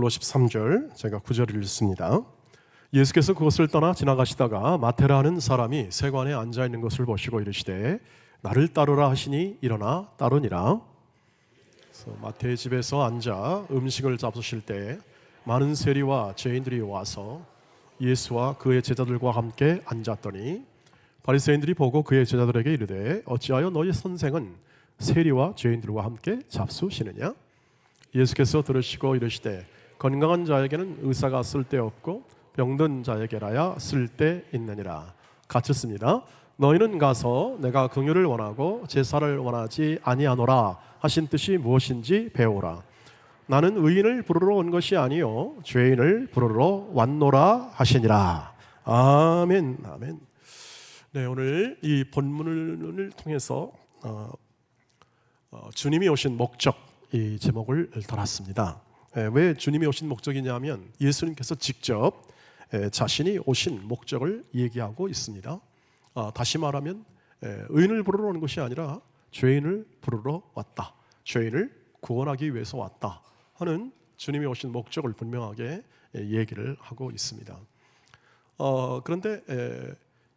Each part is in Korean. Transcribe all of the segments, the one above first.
13절 제가 9절을 읽습니다. 예수께서 그것을 떠나 지나가시다가 마테라는 사람이 세관에 앉아있는 것을 보시고 이르시되 나를 따르라 하시니 일어나 따르니라. 그래서 마태의 집에서 앉아 음식을 잡수실 때 많은 세리와 죄인들이 와서 예수와 그의 제자들과 함께 앉았더니 바리새인들이 보고 그의 제자들에게 이르되 어찌하여 너희 선생은 세리와 죄인들과 함께 잡수시느냐? 예수께서 들으시고 이르시되 건강한 자에게는 의사가 쓸데없고 병든 자에게라야 쓸데있느니라. 같이 씁니다. 너희는 가서 내가 긍휼을 원하고 제사를 원하지 아니하노라 하신 뜻이 무엇인지 배우라. 나는 의인을 부르러 온 것이 아니요 죄인을 부르러 왔노라 하시니라. 아멘. 아멘. 네, 오늘 이 본문을 통해서 주님이 오신 목적, 이 제목을 달았습니다. 왜 주님이 오신 목적이냐면 예수님께서 직접 자신이 오신 목적을 얘기하고 있습니다. 다시 말하면 의인을 부르러 오는 것이 아니라 죄인을 부르러 왔다, 죄인을 구원하기 위해서 왔다 하는 주님이 오신 목적을 분명하게 얘기를 하고 있습니다. 그런데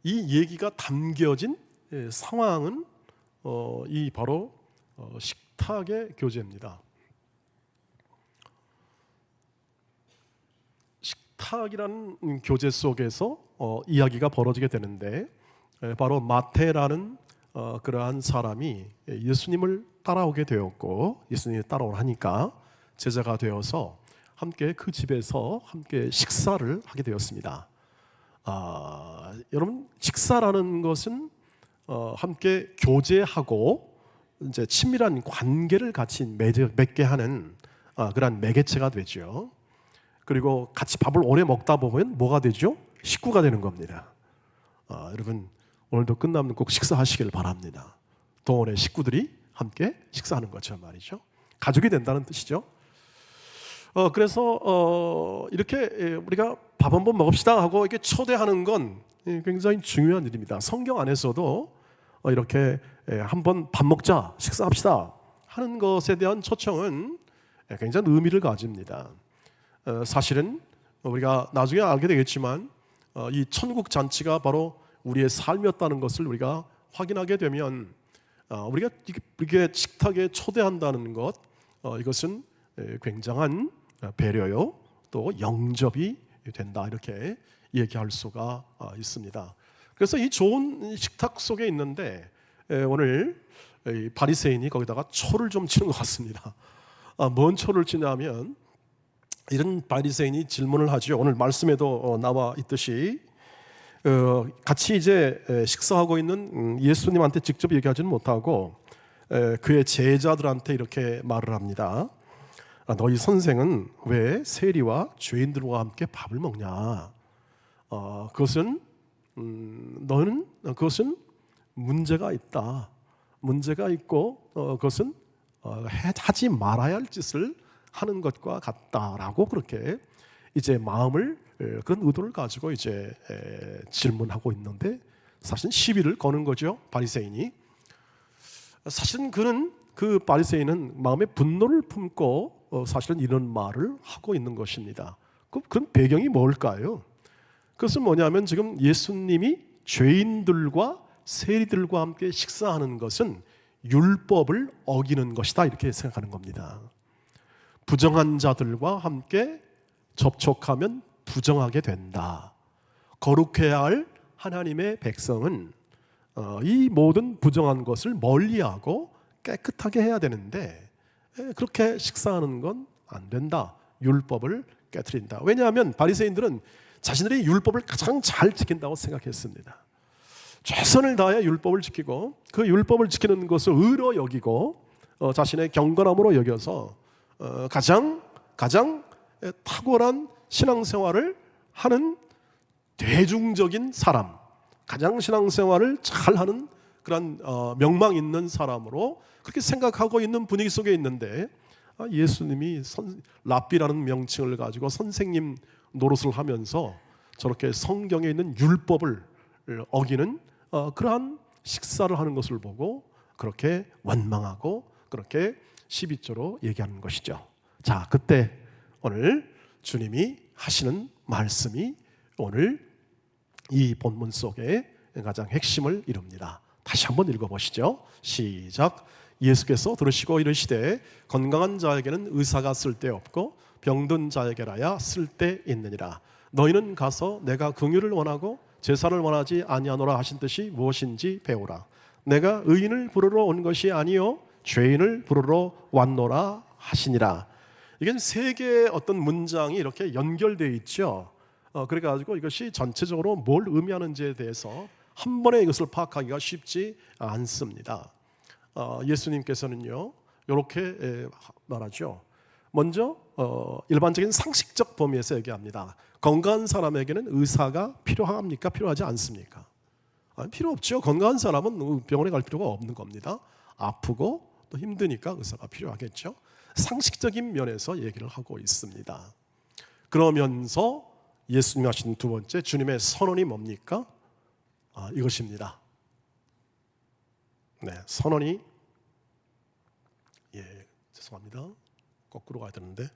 이 얘기가 담겨진 상황은 이 바로 식탁의 교제입니다. 식탁이라는 교제 속에서 이야기가 벌어지게 되는데 바로 마태라는 그러한 사람이 예수님을 따라오게 되었고 예수님이 따라오니까 제자가 되어서 함께 그 집에서 함께 식사를 하게 되었습니다. 여러분, 식사라는 것은 함께 교제하고 이제 친밀한 관계를 같이 맺게 하는 그러한 매개체가 되죠. 그리고 같이 밥을 오래 먹다 보면 뭐가 되죠? 식구가 되는 겁니다. 여러분, 오늘도 끝나면 꼭 식사하시길 바랍니다. 동원의 식구들이 함께 식사하는 것처럼 말이죠. 가족이 된다는 뜻이죠. 그래서 이렇게 우리가 밥 한번 먹읍시다 하고 이렇게 초대하는 건 굉장히 중요한 일입니다. 성경 안에서도 이렇게 한번 밥 먹자, 식사합시다 하는 것에 대한 초청은 굉장히 의미를 가집니다. 사실은 우리가 나중에 알게 되겠지만 이 천국 잔치가 바로 우리의 삶이었다는 것을 우리가 확인하게 되면 우리가 이렇게 식탁에 초대한다는 것, 이것은 굉장한 배려요, 또 영접이 된다, 이렇게 얘기할 수가 있습니다. 그래서 이 좋은 식탁 속에 있는데 오늘 바리새인이 거기다가 초를 좀 치는 것 같습니다. 뭔 초를 치냐면 이런 바리새인이 질문을 하죠. 오늘 말씀에도 나와 있듯이 같이 이제 식사하고 있는 예수님한테 직접 얘기하지는 못하고 그의 제자들한테 이렇게 말을 합니다. 너희 선생은 왜 세리와 죄인들과 함께 밥을 먹냐? 그것은 그것은 문제가 있다. 문제가 있고 그것은 하지 말아야 할 짓을 하는 것과 같다라고 그렇게 이제 마음을, 그런 의도를 가지고 이제 질문하고 있는데 사실은 시비를 거는 거죠. 바리새인이. 사실은 그 바리새인은 마음에 분노를 품고 사실은 이런 말을 하고 있는 것입니다. 그럼 배경이 뭘까요? 그것은 뭐냐면 지금 예수님이 죄인들과 세리들과 함께 식사하는 것은 율법을 어기는 것이다, 이렇게 생각하는 겁니다. 부정한 자들과 함께 접촉하면 부정하게 된다. 거룩해야 할 하나님의 백성은 이 모든 부정한 것을 멀리하고 깨끗하게 해야 되는데 그렇게 식사하는 건 안 된다. 율법을 깨트린다. 왜냐하면 바리새인들은 자신들이 율법을 가장 잘 지킨다고 생각했습니다. 최선을 다해 율법을 지키고 그 율법을 지키는 것을 의로 여기고 자신의 경건함으로 여겨서 가장 탁월한 신앙생활을 하는 대중적인 사람, 가장 신앙생활을 잘하는 그런 명망 있는 사람으로 그렇게 생각하고 있는 분위기 속에 있는데 예수님이 랍비라는 명칭을 가지고 선생님 노릇을 하면서 저렇게 성경에 있는 율법을 어기는 그러한 식사를 하는 것을 보고 그렇게 원망하고 그렇게 12조로 얘기하는 것이죠. 자, 그때 오늘 주님이 하시는 말씀이 오늘 이 본문 속에 가장 핵심을 이룹니다. 다시 한번 읽어보시죠. 시작. 예수께서 들으시고 이르시되 건강한 자에게는 의사가 쓸데없고 병든 자에게라야 쓸데있느니라. 너희는 가서 내가 긍휼을 원하고 제사를 원하지 아니하노라 하신 뜻이 무엇인지 배우라. 내가 의인을 부르러 온 것이 아니요 죄인을 부르러 왔노라 하시니라. 이게 세 개의 어떤 문장이 이렇게 연결되어 있죠. 그래가지고 이것이 전체적으로 뭘 의미하는지에 대해서 한 번에 이것을 파악하기가 쉽지 않습니다. 예수님께서는요 이렇게 말하죠. 먼저 일반적인 상식적 범위에서 얘기합니다. 건강한 사람에게는 의사가 필요합니까? 필요하지 않습니까? 필요 없죠. 건강한 사람은 병원에 갈 필요가 없는 겁니다. 아프고 또 힘드니까 의사가 필요하겠죠. 상식적인 면에서 얘기를 하고 있습니다. 그러면서 예수님이 하신 두 번째 주님의 선언이 뭡니까? 이것입니다. 네, 선언이 죄송합니다. 거꾸로 가야 되는데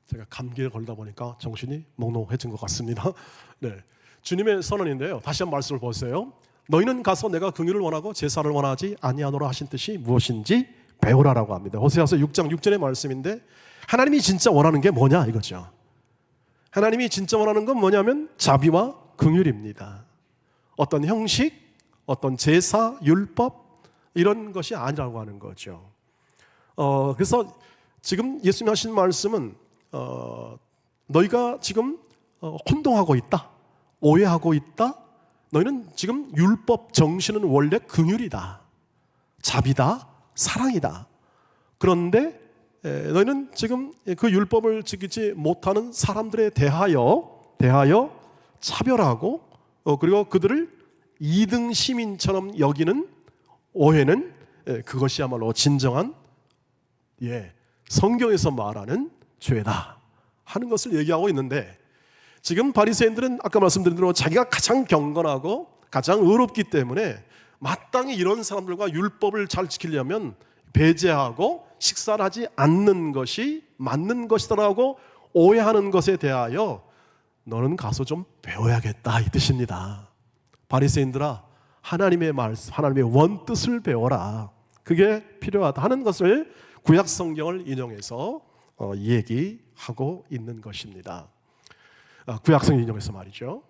제가 감기를 걸다 보니까 정신이 몽롱해진 것 같습니다. 네, 주님의 선언인데요. 다시 한번 말씀을 보세요. 너희는 가서 내가 긍휼을 원하고 제사를 원하지 아니하노라 하신 뜻이 무엇인지 배우라라고 합니다. 호세아서 6장 6절의 말씀인데 하나님이 진짜 원하는 게 뭐냐 이거죠. 하나님이 진짜 원하는 건 뭐냐면 자비와 긍휼입니다. 어떤 형식, 어떤 제사, 율법 이런 것이 아니라고 하는 거죠. 그래서 지금 예수님 하신 말씀은 너희가 지금 혼동하고 있다, 오해하고 있다. 너희는 지금 율법 정신은 원래 긍휼이다, 자비다, 사랑이다. 그런데 너희는 지금 그 율법을 지키지 못하는 사람들에 대하여 차별하고 그리고 그들을 2등 시민처럼 여기는 오해는 그것이야말로 진정한 성경에서 말하는 죄다 하는 것을 얘기하고 있는데, 지금 바리새인들은 아까 말씀드린 대로 자기가 가장 경건하고 가장 의롭기 때문에 마땅히 이런 사람들과 율법을 잘 지키려면 배제하고 식사를 하지 않는 것이 맞는 것이다라고 오해하는 것에 대하여 너는 가서 좀 배워야겠다 이 뜻입니다. 바리새인들아, 하나님의 말씀, 하나님의 원뜻을 배워라. 그게 필요하다 하는 것을 구약 성경을 인용해서 얘기하고 있는 것입니다. 구약 성경 인용해서 말이죠.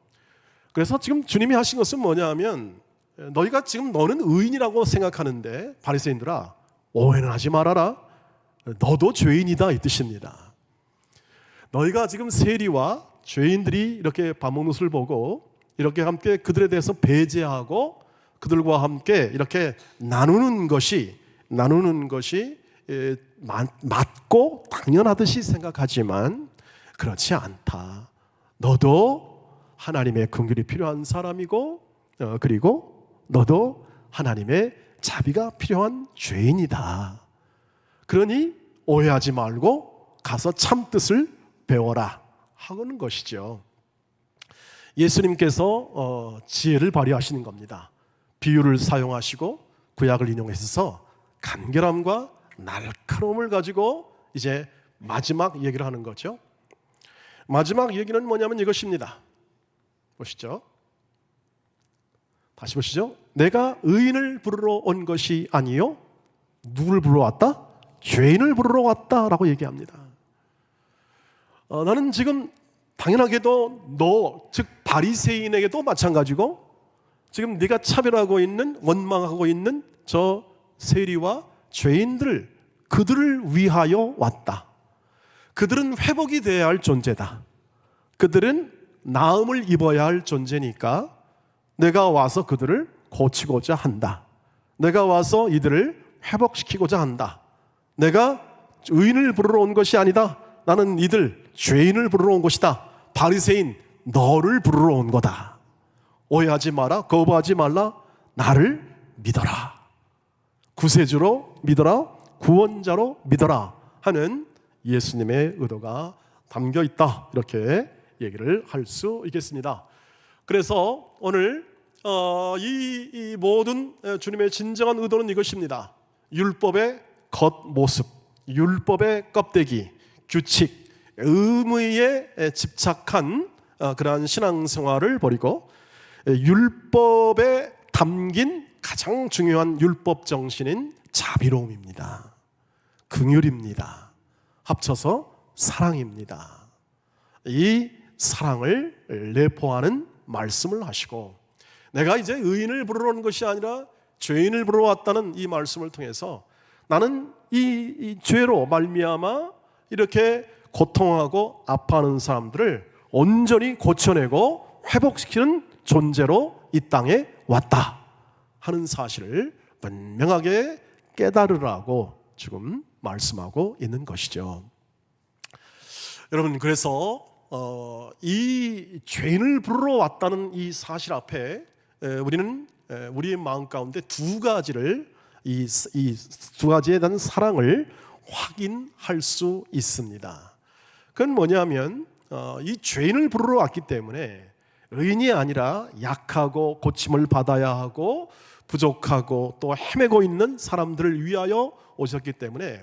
그래서 지금 주님이 하신 것은 뭐냐면 너희가 지금 너는 의인이라고 생각하는데 바리새인들아 오해는 하지 말아라. 너도 죄인이다 이 뜻입니다. 너희가 지금 세리와 죄인들이 이렇게 밥 먹는 것을 보고 이렇게 함께 그들에 대해서 배제하고 그들과 함께 이렇게 나누는 것이 맞고 당연하듯이 생각하지만 그렇지 않다. 너도 하나님의 긍휼이 필요한 사람이고 그리고 너도 하나님의 자비가 필요한 죄인이다. 그러니 오해하지 말고 가서 참 뜻을 배워라 하는 것이죠. 예수님께서 지혜를 발휘하시는 겁니다. 비유를 사용하시고 구약을 인용해서 간결함과 날카로움을 가지고 이제 마지막 얘기를 하는 거죠. 마지막 얘기는 뭐냐면 이것입니다. 보시죠. 다시 보시죠. 내가 의인을 부르러 온 것이 아니요 누구를 부르러 왔다? 죄인을 부르러 왔다라고 얘기합니다. 나는 지금 당연하게도 너, 즉 바리새인에게도 마찬가지고 지금 네가 차별하고 있는, 원망하고 있는 저 세리와 죄인들, 그들을 위하여 왔다. 그들은 회복이 되어야 할 존재다. 그들은 나음을 입어야 할 존재니까 내가 와서 그들을 고치고자 한다. 내가 와서 이들을 회복시키고자 한다. 내가 의인을 부르러 온 것이 아니다. 나는 이들 죄인을 부르러 온 것이다. 바리새인 너를 부르러 온 거다. 오해하지 마라. 거부하지 말라. 나를 믿어라. 구세주로 믿어라. 구원자로 믿어라 하는 예수님의 의도가 담겨 있다. 이렇게 얘기를 할 수 있겠습니다. 그래서 오늘 이 모든 주님의 진정한 의도는 이것입니다. 율법의 겉모습, 율법의 껍데기, 규칙, 의무에 집착한 그러한 신앙생활을 버리고 율법에 담긴 가장 중요한 율법 정신인 자비로움입니다. 긍휼입니다. 합쳐서 사랑입니다. 이 사랑을 내포하는 말씀을 하시고, 내가 이제 의인을 부르러 온 것이 아니라 죄인을 부르러 왔다는 이 말씀을 통해서 나는 이 죄로 말미암아 이렇게 고통하고 아파하는 사람들을 온전히 고쳐내고 회복시키는 존재로 이 땅에 왔다 하는 사실을 분명하게 깨달으라고 지금 말씀하고 있는 것이죠. 여러분, 그래서 이 죄인을 부르러 왔다는 이 사실 앞에 우리는 우리의 마음 가운데 두 가지를, 이 두 가지에 대한 사랑을 확인할 수 있습니다. 그건 뭐냐면 이 죄인을 부르러 왔기 때문에 의인이 아니라 약하고 고침을 받아야 하고 부족하고 또 헤매고 있는 사람들을 위하여 오셨기 때문에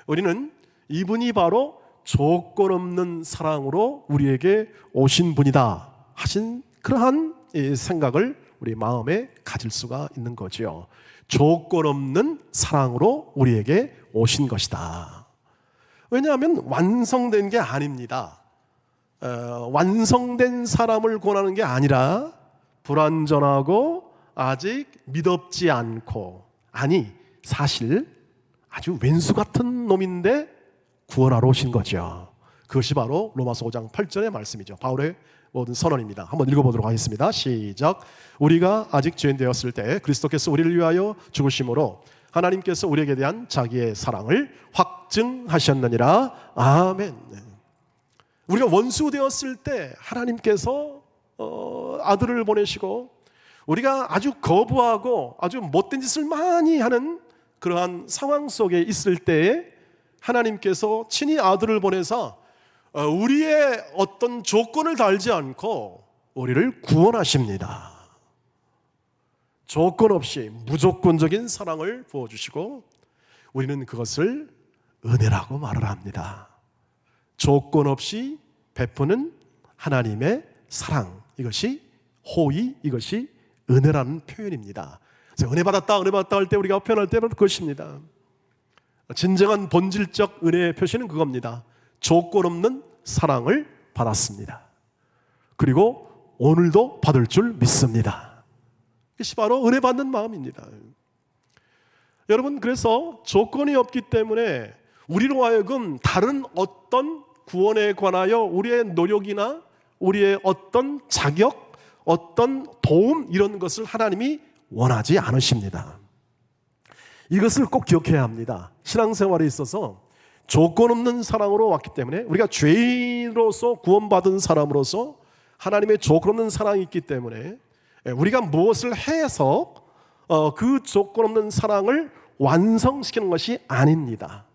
우리는 이분이 바로 조건 없는 사랑으로 우리에게 오신 분이다 하신 그러한 생각을 우리 마음에 가질 수가 있는 거죠. 조건 없는 사랑으로 우리에게 오신 것이다. 왜냐하면 완성된 게 아닙니다. 완성된 사람을 권하는 게 아니라 불완전하고 아직 믿업지 않고, 아니 사실 아주 왼수 같은 놈인데 구원하러 오신 거죠. 그것이 바로 로마서 5장 8절의 말씀이죠. 바울의 모든 선언입니다. 한번 읽어보도록 하겠습니다. 시작. 우리가 아직 죄인 되었을 때 그리스도께서 우리를 위하여 죽으심으로 하나님께서 우리에게 대한 자기의 사랑을 확증하셨느니라. 아멘. 우리가 원수 되었을 때 하나님께서 아들을 보내시고, 우리가 아주 거부하고 아주 못된 짓을 많이 하는 그러한 상황 속에 있을 때에 하나님께서 친히 아들을 보내서 우리의 어떤 조건을 달지 않고 우리를 구원하십니다. 조건 없이 무조건적인 사랑을 부어주시고 우리는 그것을 은혜라고 말을 합니다. 조건 없이 베푸는 하나님의 사랑, 이것이 호의, 이것이 은혜라는 표현입니다. 그래서 은혜 받았다 할 때 우리가 표현할 때는 그것입니다. 진정한 본질적 은혜의 표시는 그겁니다. 조건 없는 사랑을 받았습니다. 그리고 오늘도 받을 줄 믿습니다. 이것이 바로 은혜 받는 마음입니다. 여러분, 그래서 조건이 없기 때문에 우리로 하여금 다른 어떤 구원에 관하여 우리의 노력이나 우리의 어떤 자격, 어떤 도움, 이런 것을 하나님이 원하지 않으십니다. 이것을 꼭 기억해야 합니다. 신앙생활에 있어서 조건 없는 사랑으로 왔기 때문에, 우리가 죄인으로서 구원받은 사람으로서 하나님의 조건 없는 사랑이 있기 때문에 우리가 무엇을 해서 그 조건 없는 사랑을 완성시키는 것이 아닙니다.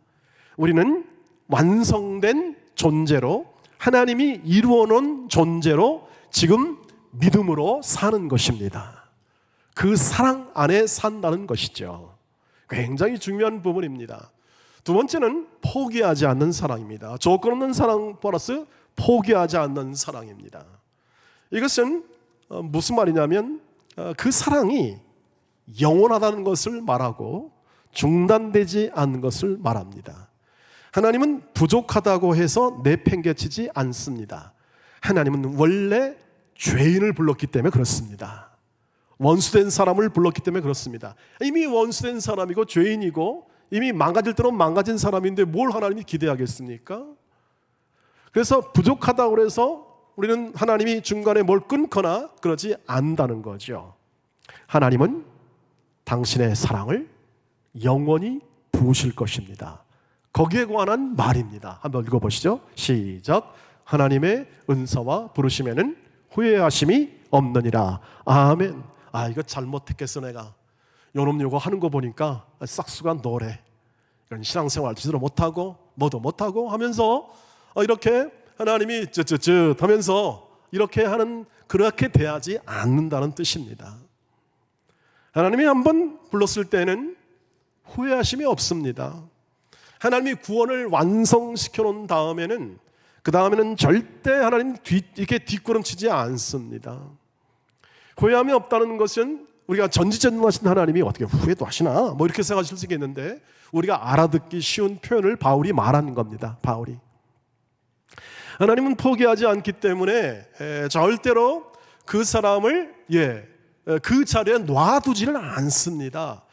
우리는 완성된 존재로, 하나님이 이루어 놓은 존재로 지금 믿음으로 사는 것입니다. 그 사랑 안에 산다는 것이죠. 굉장히 중요한 부분입니다. 두 번째는 포기하지 않는 사랑입니다. 조건 없는 사랑 플러스 포기하지 않는 사랑입니다. 이것은 무슨 말이냐면 그 사랑이 영원하다는 것을 말하고 중단되지 않는 것을 말합니다. 하나님은 부족하다고 해서 내팽개치지 않습니다. 하나님은 원래 죄인을 불렀기 때문에 그렇습니다. 원수된 사람을 불렀기 때문에 그렇습니다. 이미 원수된 사람이고 죄인이고 이미 망가질 대로 망가진 사람인데 뭘 하나님이 기대하겠습니까? 그래서 부족하다고 해서 우리는 하나님이 중간에 뭘 끊거나 그러지 않는다는 거죠. 하나님은 당신의 사랑을 영원히 부으실 것입니다. 거기에 관한 말입니다. 한번 읽어보시죠. 시작. 하나님의 은사와 부르심에는 후회하심이 없느니라. 아멘. 이거 잘못했겠어 내가. 요놈 요거 하는 거 보니까 싹수가 노래. 이런 신앙생활 제대로 못하고 뭐도 못하고 하면서 이렇게 하나님이 쯧쯧쯧 하면서 이렇게 하는, 그렇게 대하지 않는다는 뜻입니다. 하나님이 한번 불렀을 때는 후회하심이 없습니다. 하나님이 구원을 완성시켜 놓은 다음에는 그 다음에는 절대 하나님 이렇게 뒷걸음치지 않습니다. 후회함이 없다는 것은 우리가 전지전능하신 하나님이 어떻게 후회도 하시나 뭐 이렇게 생각하실 수 있겠는데, 우리가 알아듣기 쉬운 표현을 바울이 말한 겁니다. 바울이 하나님은 포기하지 않기 때문에 절대로 그 사람을 그 자리에 놔두지는 않습니다.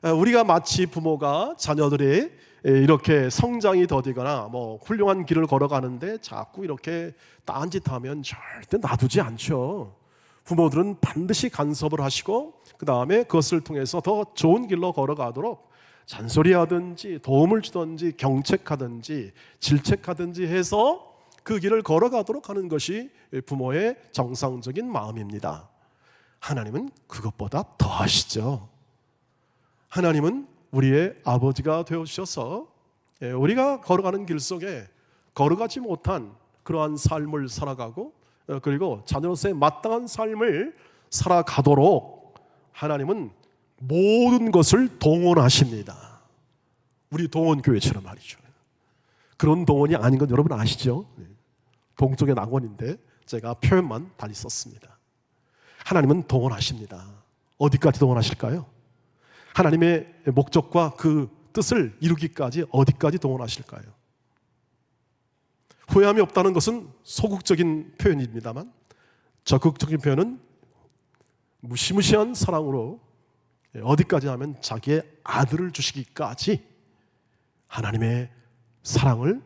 우리가 마치 부모가 자녀들이 이렇게 성장이 더디거나 뭐 훌륭한 길을 걸어가는데 자꾸 이렇게 딴짓하면 절대 놔두지 않죠. 부모들은 반드시 간섭을 하시고 그 다음에 그것을 통해서 더 좋은 길로 걸어가도록 잔소리하든지 도움을 주든지 경책하든지 질책하든지 해서 그 길을 걸어가도록 하는 것이 부모의 정상적인 마음입니다. 하나님은 그것보다 더 하시죠. 하나님은 우리의 아버지가 되어주셔서 우리가 걸어가는 길 속에 걸어가지 못한 그러한 삶을 살아가고 그리고 자녀로서의 마땅한 삶을 살아가도록 하나님은 모든 것을 동원하십니다. 우리 동원교회처럼 말이죠. 그런 동원이 아닌 건 여러분 아시죠? 동쪽의 낙원인데 제가 표현만 달리 썼습니다. 하나님은 동원하십니다. 어디까지 동원하실까요? 하나님의 목적과 그 뜻을 이루기까지 어디까지 동원하실까요? 후회함이 없다는 것은 소극적인 표현입니다만 적극적인 표현은 무시무시한 사랑으로 어디까지 하면 자기의 아들을 주시기까지 하나님의 사랑을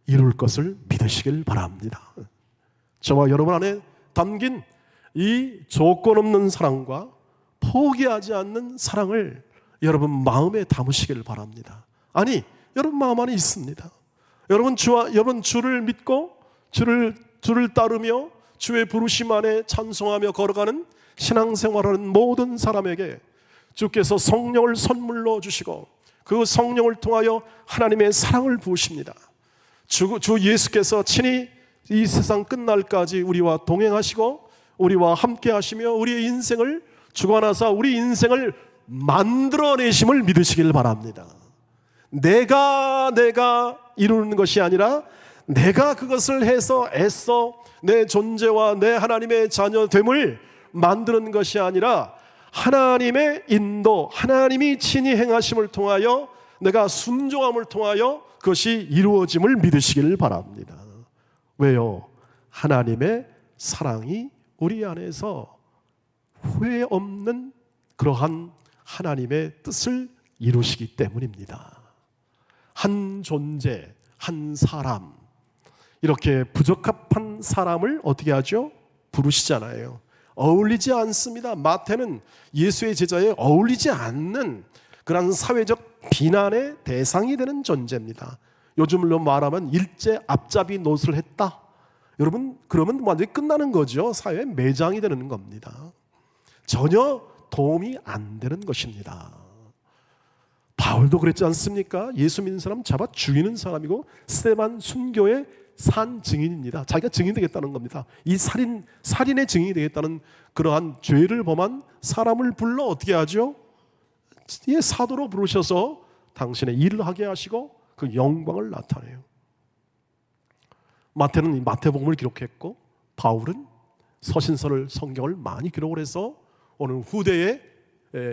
이룰 것을 믿으시길 바랍니다. 저와 여러분 안에 담긴 이 조건 없는 사랑과 포기하지 않는 사랑을 여러분 마음에 담으시길 바랍니다. 아니, 여러분 마음 안에 있습니다. 여러분 주를 믿고 주를 따르며 주의 부르심 안에 찬송하며 걸어가는 신앙생활하는 모든 사람에게 주께서 성령을 선물로 주시고 그 성령을 통하여 하나님의 사랑을 부으십니다. 주 예수께서 친히 이 세상 끝날까지 우리와 동행하시고 우리와 함께 하시며 우리의 인생을 주관하사 우리 인생을 만들어내심을 믿으시길 바랍니다. 내가 이루는 것이 아니라 내가 그것을 해서 애써 내 존재와 내 하나님의 자녀됨을 만드는 것이 아니라 하나님의 인도, 하나님이 친히 행하심을 통하여 내가 순종함을 통하여 그것이 이루어짐을 믿으시길 바랍니다. 왜요? 하나님의 사랑이 우리 안에서 후회 없는 그러한 하나님의 뜻을 이루시기 때문입니다. 한 존재, 한 사람, 이렇게 부적합한 사람을 어떻게 하죠? 부르시잖아요. 어울리지 않습니다. 마태는 예수의 제자에 어울리지 않는 그런 사회적 비난의 대상이 되는 존재입니다. 요즘으로 말하면 일제 앞잡이 노릇을 했다. 여러분, 그러면 완전히 끝나는 거죠. 사회의 매장이 되는 겁니다. 전혀 도움이 안 되는 것입니다. 바울도 그랬지 않습니까? 예수 믿는 사람 잡아 죽이는 사람이고 스데반 순교의 산 증인입니다. 자기가 증인 되겠다는 겁니다. 이 살인의 증인이 되겠다는 그러한 죄를 범한 사람을 불러 어떻게 하죠? 사도로 부르셔서 당신의 일을 하게 하시고 그 영광을 나타내요. 마태는 이 마태복음을 기록했고 바울은 서신서를 성경을 많이 기록을 해서 오늘 후대에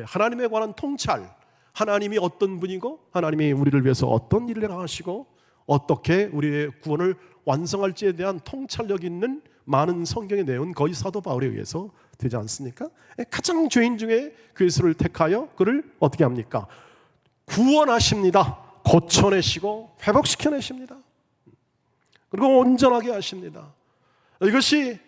하나님에 관한 통찰, 하나님이 어떤 분이고 하나님이 우리를 위해서 어떤 일을 하시고 어떻게 우리의 구원을 완성할지에 대한 통찰력 있는 많은 성경의 내용은 거의 사도 바울에 의해서 되지 않습니까? 가장 죄인 중에 그 예수를 택하여 그를 어떻게 합니까? 구원하십니다. 고쳐내시고 회복시켜내십니다. 그리고 온전하게 하십니다. 이것이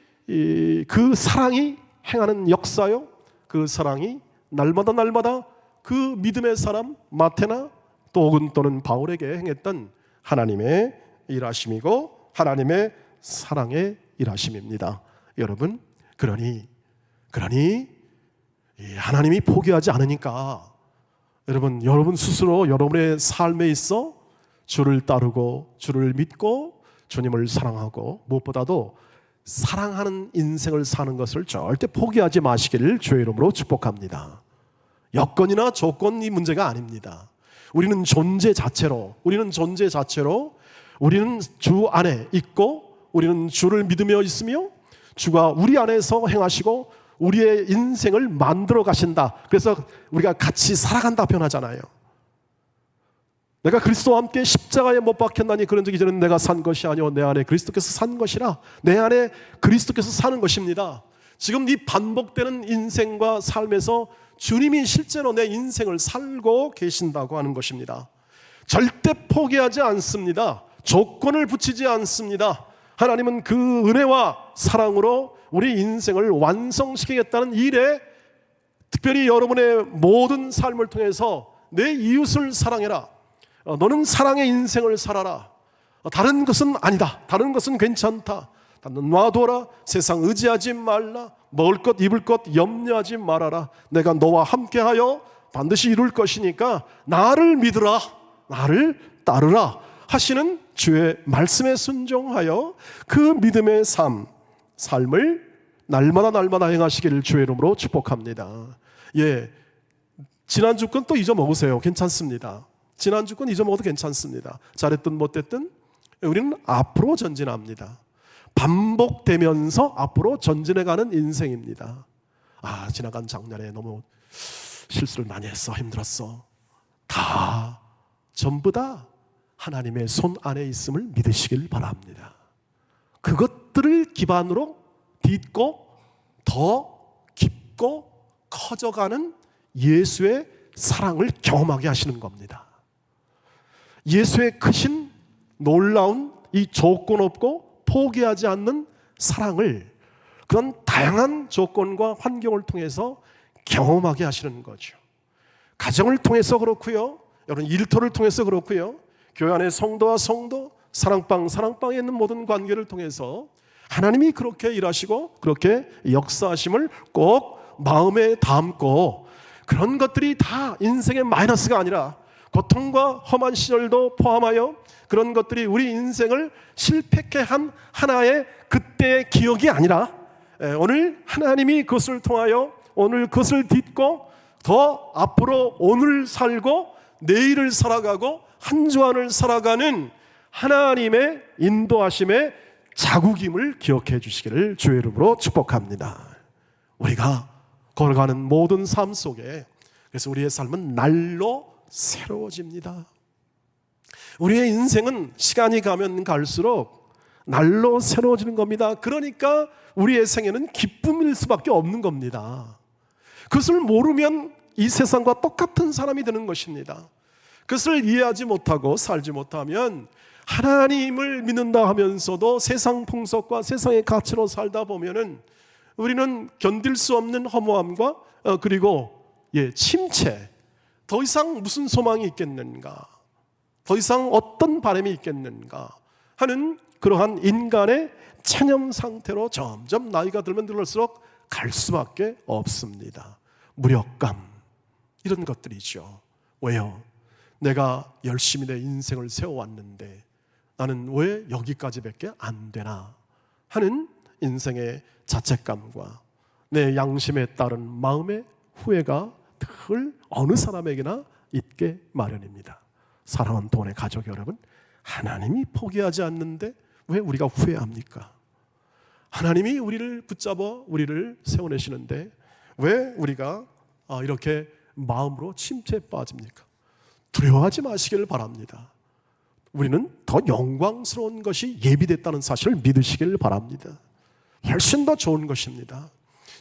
그 사랑이 행하는 역사요. 그 사랑이 날마다 그 믿음의 사람 마태나 또는 바울에게 행했던 하나님의 일하심이고 하나님의 사랑의 일하심입니다. 여러분, 그러니 하나님이 포기하지 않으니까 여러분 스스로 여러분의 삶에 있어 주를 따르고 주를 믿고 주님을 사랑하고 무엇보다도 사랑하는 인생을 사는 것을 절대 포기하지 마시기를 주의 이름으로 축복합니다. 여건이나 조건이 문제가 아닙니다. 우리는 존재 자체로 우리는 주 안에 있고 우리는 주를 믿으며 있으며 주가 우리 안에서 행하시고 우리의 인생을 만들어 가신다. 그래서 우리가 같이 살아간다 표현하잖아요. 내가 그리스도와 함께 십자가에 못 박혔나니 그런즉 이제는 내가 산 것이 아니오 내 안에 그리스도께서 산 것이라. 내 안에 그리스도께서 사는 것입니다. 지금 이 반복되는 인생과 삶에서 주님이 실제로 내 인생을 살고 계신다고 하는 것입니다. 절대 포기하지 않습니다. 조건을 붙이지 않습니다. 하나님은 그 은혜와 사랑으로 우리 인생을 완성시키겠다는 일에, 특별히 여러분의 모든 삶을 통해서 내 이웃을 사랑해라, 너는 사랑의 인생을 살아라, 다른 것은 아니다, 다른 것은 괜찮다, 놔둬라, 세상 의지하지 말라, 먹을 것 입을 것 염려하지 말아라, 내가 너와 함께하여 반드시 이룰 것이니까 나를 믿으라, 나를 따르라 하시는 주의 말씀에 순종하여 그 믿음의 삶을 날마다 행하시기를 주의 이름으로 축복합니다. 예, 지난주 건 또 잊어먹으세요. 괜찮습니다. 지난주 건 잊어먹어도 괜찮습니다. 잘했든 못했든 우리는 앞으로 전진합니다. 반복되면서 앞으로 전진해가는 인생입니다. 아, 지나간 작년에 너무 실수를 많이 했어, 힘들었어. 다 전부 다 하나님의 손 안에 있음을 믿으시길 바랍니다. 그것들을 기반으로 딛고 더 깊고 커져가는 예수의 사랑을 경험하게 하시는 겁니다. 예수의 크신 놀라운 이 조건 없고 포기하지 않는 사랑을 그런 다양한 조건과 환경을 통해서 경험하게 하시는 거죠. 가정을 통해서 그렇고요, 여러분 일터를 통해서 그렇고요, 교회 안의 성도와 성도, 사랑방에 있는 모든 관계를 통해서 하나님이 그렇게 일하시고 그렇게 역사하심을 꼭 마음에 담고, 그런 것들이 다 인생의 마이너스가 아니라 고통과 험한 시절도 포함하여 그런 것들이 우리 인생을 실패케 한 하나의 그때의 기억이 아니라 오늘 하나님이 그것을 통하여 오늘 그것을 딛고 더 앞으로 오늘 살고 내일을 살아가고 한 주 안을 살아가는 하나님의 인도하심의 자국임을 기억해 주시기를 주의 이름으로 축복합니다. 우리가 걸어가는 모든 삶 속에, 그래서 우리의 삶은 날로 새로워집니다. 우리의 인생은 시간이 가면 갈수록 날로 새로워지는 겁니다. 그러니까 우리의 생애는 기쁨일 수밖에 없는 겁니다. 그것을 모르면 이 세상과 똑같은 사람이 되는 것입니다. 그것을 이해하지 못하고 살지 못하면 하나님을 믿는다 하면서도 세상 풍속과 세상의 가치로 살다 보면은 우리는 견딜 수 없는 허무함과 그리고 침체, 더 이상 무슨 소망이 있겠는가, 더 이상 어떤 바람이 있겠는가 하는 그러한 인간의 체념 상태로 점점 나이가 들면 들을수록 갈 수밖에 없습니다. 무력감, 이런 것들이죠. 왜요? 내가 열심히 내 인생을 세워왔는데 나는 왜 여기까지밖에 안 되나 하는 인생의 자책감과 내 양심에 따른 마음의 후회가 늘 어느 사람에게나 있게 마련입니다. 사랑하는 동안의 가족 여러분, 하나님이 포기하지 않는데 왜 우리가 후회합니까? 하나님이 우리를 붙잡아 우리를 세워내시는데 왜 우리가 이렇게 마음으로 침체에 빠집니까? 두려워하지 마시기를 바랍니다. 우리는 더 영광스러운 것이 예비됐다는 사실을 믿으시기를 바랍니다. 훨씬 더 좋은 것입니다.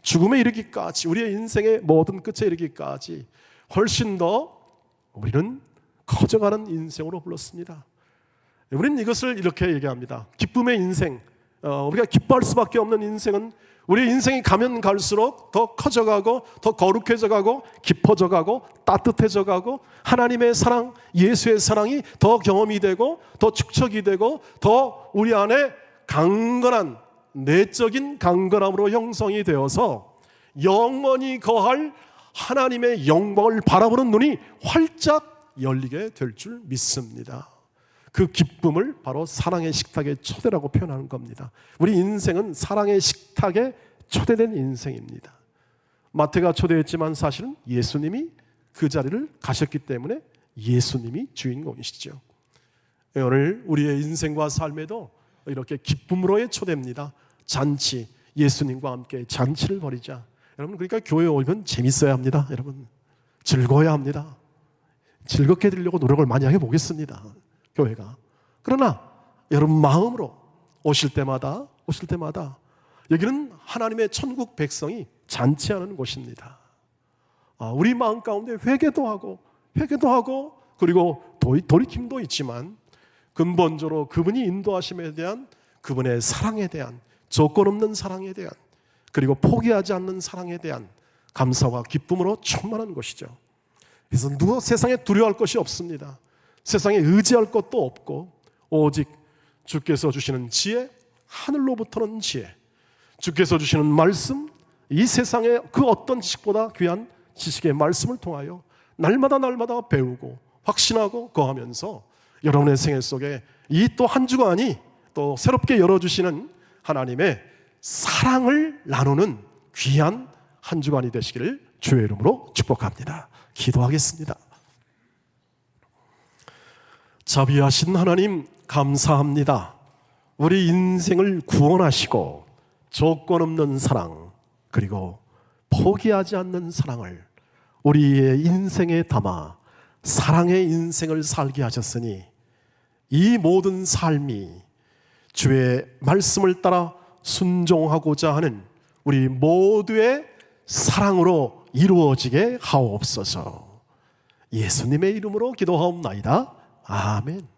죽음에 이르기까지, 우리의 인생의 모든 끝에 이르기까지 훨씬 더 우리는 커져가는 인생으로 불렀습니다. 우리는 이것을 이렇게 얘기합니다. 기쁨의 인생, 우리가 기뻐할 수밖에 없는 인생은 우리 인생이 가면 갈수록 더 커져가고 더 거룩해져가고 깊어져가고 따뜻해져가고 하나님의 사랑, 예수의 사랑이 더 경험이 되고 더 축적이 되고 더 우리 안에 강건한 내적인 강건함으로 형성이 되어서 영원히 거할 하나님의 영광을 바라보는 눈이 활짝 열리게 될 줄 믿습니다. 그 기쁨을 바로 사랑의 식탁의 초대라고 표현하는 겁니다. 우리 인생은 사랑의 식탁에 초대된 인생입니다. 마태가 초대했지만 사실은 예수님이 그 자리를 가셨기 때문에 예수님이 주인공이시죠. 오늘 우리의 인생과 삶에도 이렇게 기쁨으로의 초대입니다. 잔치, 예수님과 함께 잔치를 벌이자. 여러분, 그러니까 교회 오면 재밌어야 합니다. 여러분, 즐거워야 합니다. 즐겁게 되려고 노력을 많이 해보겠습니다, 교회가. 그러나 여러분 마음으로 오실 때마다 여기는 하나님의 천국 백성이 잔치하는 곳입니다. 우리 마음 가운데 회개도 하고 그리고 돌이킴도 있지만 근본적으로 그분이 인도하심에 대한, 그분의 사랑에 대한, 조건 없는 사랑에 대한, 그리고 포기하지 않는 사랑에 대한 감사와 기쁨으로 충만한 것이죠. 그래서 세상에 두려워할 것이 없습니다. 세상에 의지할 것도 없고 오직 주께서 주시는 지혜, 하늘로부터는 지혜, 주께서 주시는 말씀, 이 세상의 그 어떤 지식보다 귀한 지식의 말씀을 통하여 날마다 배우고 확신하고 거하면서 여러분의 생애 속에 이 또 한 주간이 또 새롭게 열어주시는 하나님의 사랑을 나누는 귀한 한 주간이 되시기를 주의 이름으로 축복합니다. 기도하겠습니다. 자비하신 하나님, 감사합니다. 우리 인생을 구원하시고 조건 없는 사랑, 그리고 포기하지 않는 사랑을 우리의 인생에 담아 사랑의 인생을 살게 하셨으니 이 모든 삶이 주의 말씀을 따라 순종하고자 하는 우리 모두의 사랑으로 이루어지게 하옵소서. 예수님의 이름으로 기도하옵나이다. 아멘.